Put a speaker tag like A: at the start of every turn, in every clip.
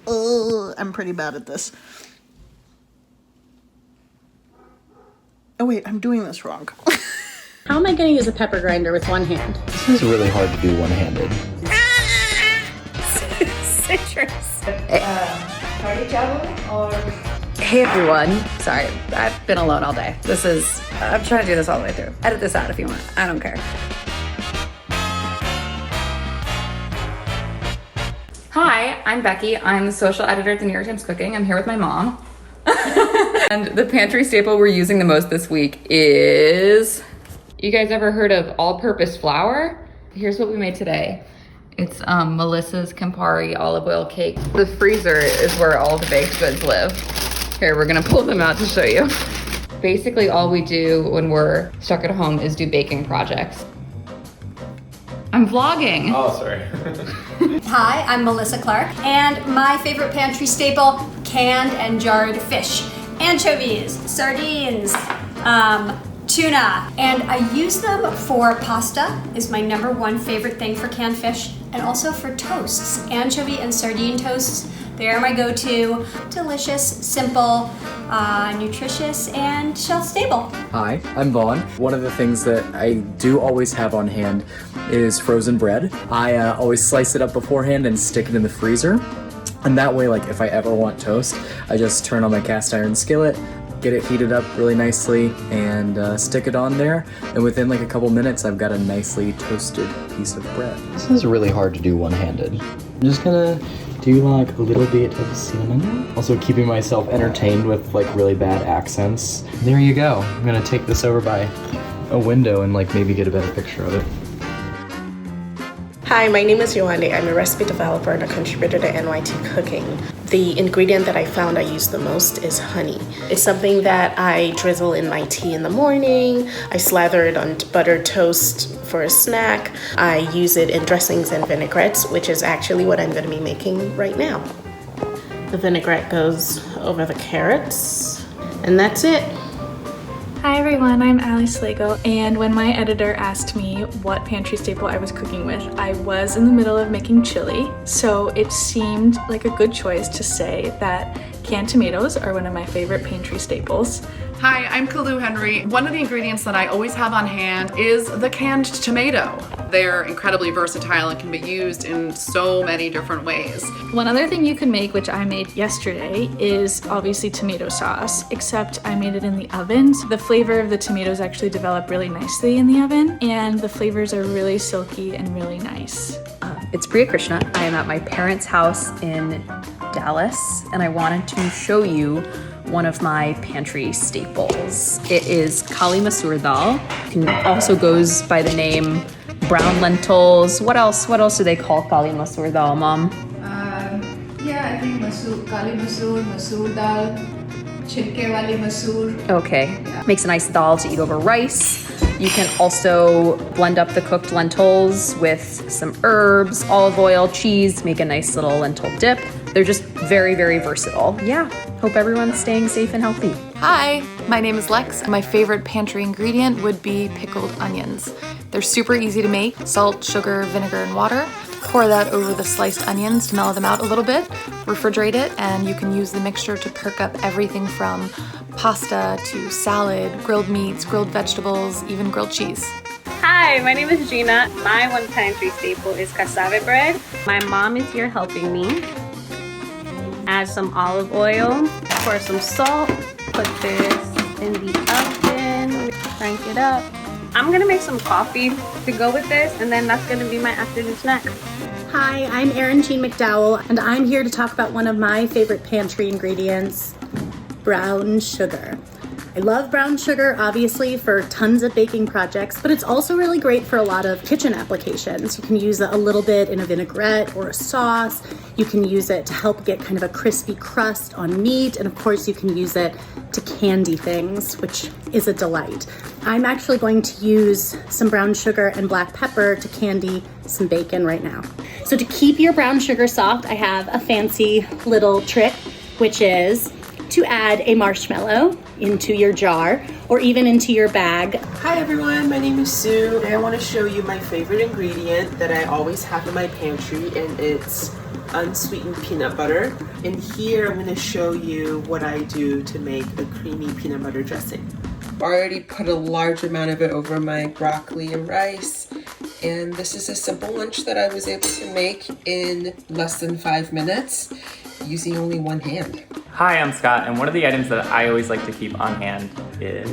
A: I'm pretty bad at this. Oh wait, I'm doing this wrong.
B: How am I going to use a pepper grinder with one hand?
C: This is really hard to do one-handed.
B: Citrus.
D: Hey everyone. Sorry, I've been alone all day. I'm trying to do this all the way through. Edit this out if you want. I don't care. Hi, I'm Becky. I'm the social editor at the New York Times Cooking. I'm here with my mom. And the pantry staple we're using the most this week is... You guys ever heard of all-purpose flour? Here's what we made today. It's Melissa's Campari olive oil cake. The freezer is where all the baked goods live. Here, we're gonna pull them out to show you. Basically, all we do when we're stuck at home is do baking projects. I'm vlogging.
E: Oh, sorry.
F: Hi, I'm Melissa Clarke, and my favorite pantry staple, canned and jarred fish. Anchovies, sardines, tuna, and I use them for pasta, is my #1 favorite thing for canned fish, and also for toasts. Anchovy and sardine toasts, they are my go-to. Delicious, simple, nutritious, and shelf-stable.
C: Hi, I'm Vaughn. One of the things that I do always have on hand is frozen bread. I always slice it up beforehand and stick it in the freezer. And that way, like, if I ever want toast, I just turn on my cast iron skillet, get it heated up really nicely, and stick it on there. And within like a couple minutes, I've got a nicely toasted piece of bread. This is really hard to do one-handed. I'm just gonna do like a little bit of cinnamon. Also keeping myself entertained with like really bad accents. There you go. I'm gonna take this over by a window and like maybe get a better picture of it.
G: Hi, my name is Johanna. I'm a recipe developer and a contributor to NYT Cooking. The ingredient that I found I use the most is honey. It's something that I drizzle in my tea in the morning. I slather it on buttered toast for a snack. I use it in dressings and vinaigrettes, which is actually what I'm going to be making right now. The vinaigrette goes over the carrots, and that's it.
H: Hi everyone, I'm Alice Slago, and when my editor asked me what pantry staple I was cooking with, I was in the middle of making chili, so it seemed like a good choice to say that canned tomatoes are one of my favorite pantry staples.
I: Hi, I'm Kalu Henry. One of the ingredients that I always have on hand is the canned tomato. They're incredibly versatile and can be used in so many different ways.
H: One other thing you can make, which I made yesterday, is obviously tomato sauce, except I made it in the oven. So the flavor of the tomatoes actually develop really nicely in the oven, and the flavors are really silky and really nice.
D: It's Priya Krishna. I am at my parents' house in Dallas, and I wanted to show you one of my pantry staples. It is kali masoor dal. It also goes by the name brown lentils. What else do they call kali masoor dal, Mom?
J: Yeah, I think kali masoor dal, chilke wali masoor.
D: Okay, yeah. Makes a nice dal to eat over rice. You can also blend up the cooked lentils with some herbs, olive oil, cheese, make a nice little lentil dip. They're just very, very versatile. Yeah, hope everyone's staying safe and healthy.
K: Hi, my name is Lex. My favorite pantry ingredient would be pickled onions. They're super easy to make. Salt, sugar, vinegar, and water. Pour that over the sliced onions to mellow them out a little bit. Refrigerate it, and you can use the mixture to perk up everything from pasta to salad, grilled meats, grilled vegetables, even grilled cheese.
L: Hi, my name is Gina. My one pantry staple is cassava bread. My mom is here helping me. Add some olive oil, pour some salt, put this in the oven, crank it up. I'm gonna make some coffee to go with this, and then that's gonna be my afternoon snack.
B: Hi, I'm G McDowell, and I'm here to talk about one of my favorite pantry ingredients, brown sugar. I love brown sugar, obviously, for tons of baking projects, but it's also really great for a lot of kitchen applications. You can use it a little bit in a vinaigrette or a sauce. You can use it to help get kind of a crispy crust on meat, and of course you can use it to candy things, which is a delight. I'm actually going to use some brown sugar and black pepper to candy some bacon right now. So to keep your brown sugar soft, I have a fancy little trick, which is to add a marshmallow into your jar or even into your bag.
M: Hi everyone, my name is Sue, and I want to show you my favorite ingredient that I always have in my pantry, and it's
E: unsweetened peanut butter. And here I'm going to show you what I do to make a creamy peanut butter dressing. I already put a large amount of it over my broccoli and rice. And this is a simple lunch that I was able to make in less than 5 minutes using only one hand.
M: Hi, I'm Scott, and one of the items that I always like to keep on hand is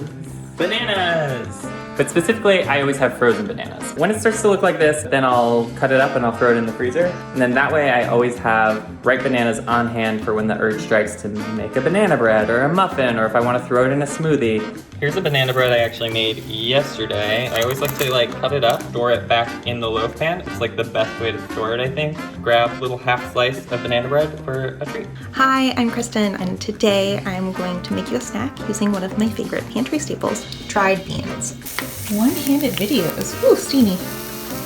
M: bananas. But specifically, I always have frozen bananas. When it starts to look like this, then I'll cut it up and I'll throw it in the freezer. And then that way I always have ripe bananas on hand for when the urge strikes to make a banana bread or a muffin, or if I want to throw it in a smoothie. Here's a banana bread I actually made yesterday. I always like to cut it up, store it back in the loaf pan. It's like the best way to store it, I think. Grab a little half slice of banana bread for a treat.
N: Hi, I'm Kristen, and today I'm going to make you a snack using one of my favorite pantry staples, dried beans. One-handed videos. Ooh, steamy.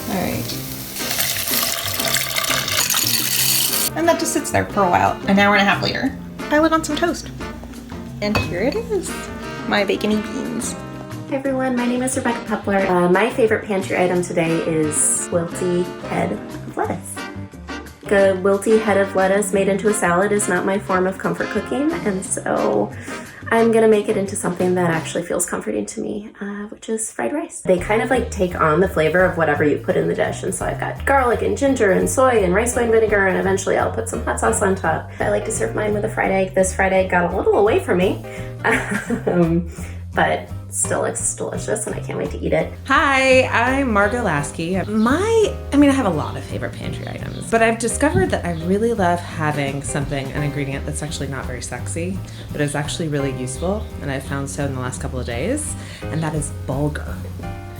N: All right. And that just sits there for a while, an hour and a half later. I would on some toast. And here it is, my bacony beans.
O: Hey everyone, my name is Rebecca Cutler. My favorite pantry item today is wilty head of lettuce. A wilty head of lettuce made into a salad is not my form of comfort cooking, and so I'm gonna make it into something that actually feels comforting to me, which is fried rice. They kind of take on the flavor of whatever you put in the dish, and so I've got garlic and ginger and soy and rice wine vinegar, and eventually I'll put some hot sauce on top. I like to serve mine with a fried egg. This fried egg got a little away from me, but still looks delicious and I can't wait to eat it.
P: Hi, I'm Margo Lasky. I have a lot of favorite pantry items, but I've discovered that I really love having an ingredient that's actually not very sexy, but is actually really useful, and I've found so in the last couple of days, and that is bulgur.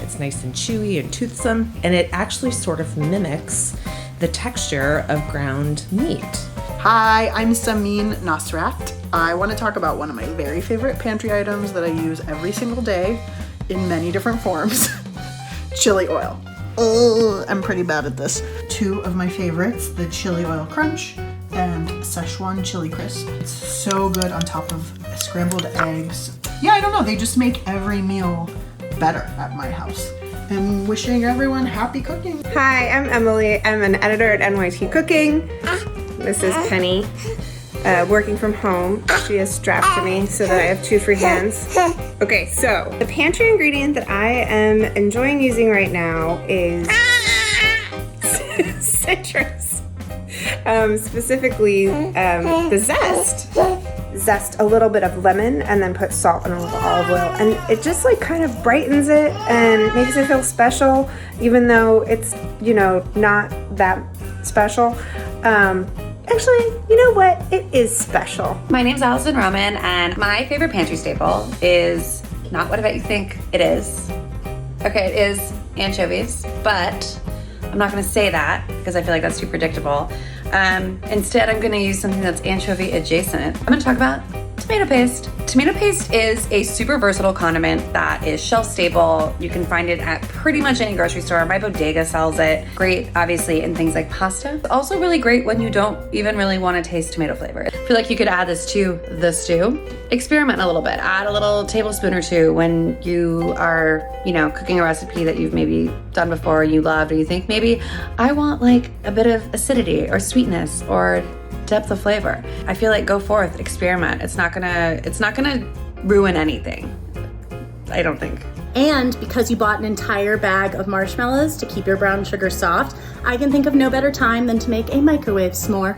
P: It's nice and chewy and toothsome, and it actually sort of mimics the texture of ground meat.
A: Hi, I'm Samin Nasrat. I want to talk about one of my very favorite pantry items that I use every single day in many different forms. Chili oil. I'm pretty bad at this. Two of my favorites, the chili oil crunch and Szechuan chili crisp. It's so good on top of scrambled eggs. Yeah, I don't know, they just make every meal better at my house. I'm wishing everyone happy cooking.
Q: Hi, I'm Emily. I'm an editor at NYT Cooking. This is Penny, working from home. She is strapped to me so that I have 2 free hands. Okay, so the pantry ingredient that I am enjoying using right now is citrus. Specifically, the zest. Zest a little bit of lemon and then put salt and a little olive oil, and it just kind of brightens it and makes it feel special, even though it's not that special. Actually, you know what? It is special.
R: My name's Allison Drummond, and my favorite pantry staple is not what I bet you think it is. Okay, it is anchovies, but I'm not gonna say that because I feel like that's too predictable. Instead, I'm gonna use something that's anchovy adjacent. I'm gonna talk about tomato paste. Tomato paste is a super versatile condiment that is shelf stable. You can find it at pretty much any grocery store. My bodega sells it. Great, obviously, in things like pasta. It's also really great when you don't even really want to taste tomato flavor. I feel like you could add this to the stew. Experiment a little bit. Add a little tablespoon or two when you are, cooking a recipe that you've maybe done before, you loved, or you think maybe I want a bit of acidity or sweetness or depth of flavor. I feel like go forth, experiment. It's not gonna ruin anything, I don't think.
B: And because you bought an entire bag of marshmallows to keep your brown sugar soft, I can think of no better time than to make a microwave s'more.